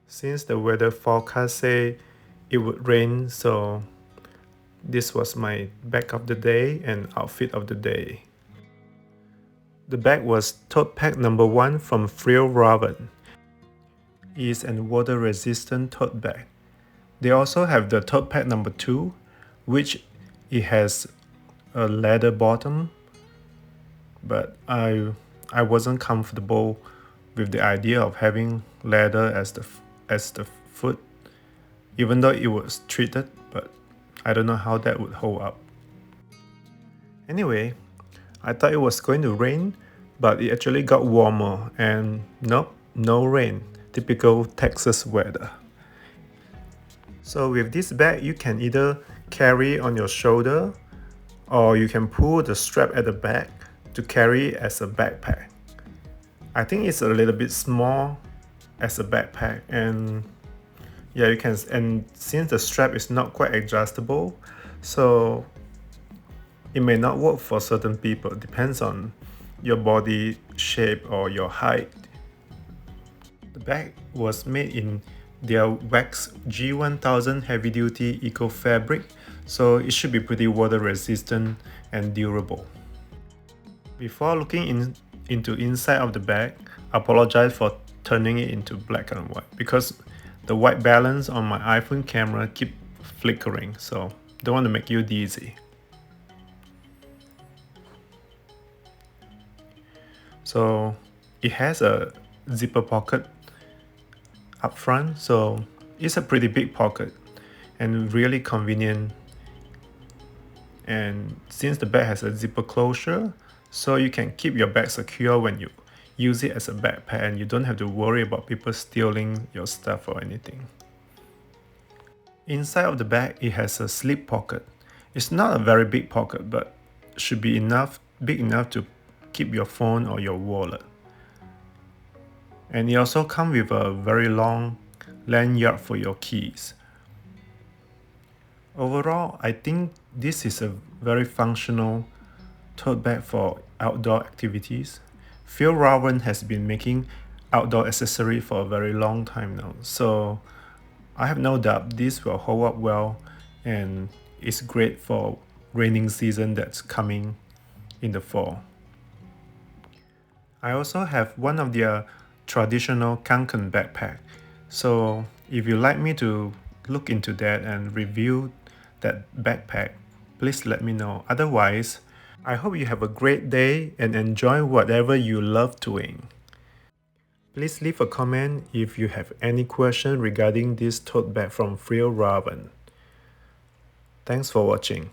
Since the weather forecast say it would rain, so this was my bag of the day and outfit of the day. The bag was Totepack No.1 from Fjallraven. It is a water-resistant tote bag. They also have the Totepack No.2, which it has a leather bottom, but I wasn't comfortable with the idea of having leather as the foot, even though it was treated, but I don't know how that would hold up. Anyway, I thought it was going to rain, but it actually got warmer, and nope, no rain. Typical Texas weather. So with this bag, you can either carry on your shoulder, or you can pull the strap at the back to carry as a backpack. I think it's a little bit small as a backpack, and yeah, you can, and since the strap is not quite adjustable, so it may not work for certain people. It depends on your body shape or your height. The bag was made in their wax G1000 heavy duty eco fabric, so it should be pretty water resistant and durable. Before looking into inside of the bag, I apologize for turning it into black and white because the white balance on my iPhone camera keep flickering, so don't want to make you dizzy. So it has a zipper pocket up front, so it's a pretty big pocket and really convenient. And since the bag has a zipper closure, so you can keep your bag secure when you use it as a backpack, and you don't have to worry about people stealing your stuff or anything. Inside of the bag, it has a slip pocket. It's not a very big pocket, but should be big enough to keep your phone or your wallet. And it also comes with a very long lanyard for your keys. Overall, I think this is a very functional tote bag for outdoor activities. Fjallraven has been making outdoor accessories for a very long time now, so I have no doubt this will hold up well, and it's great for raining season that's coming in the fall. I also have one of their traditional Kanken backpack, so if you'd like me to look into that and review that backpack, please let me know. Otherwise, I hope you have a great day and enjoy whatever you love doing. Please leave a comment if you have any question regarding this tote bag from Fjallraven. Thanks for watching.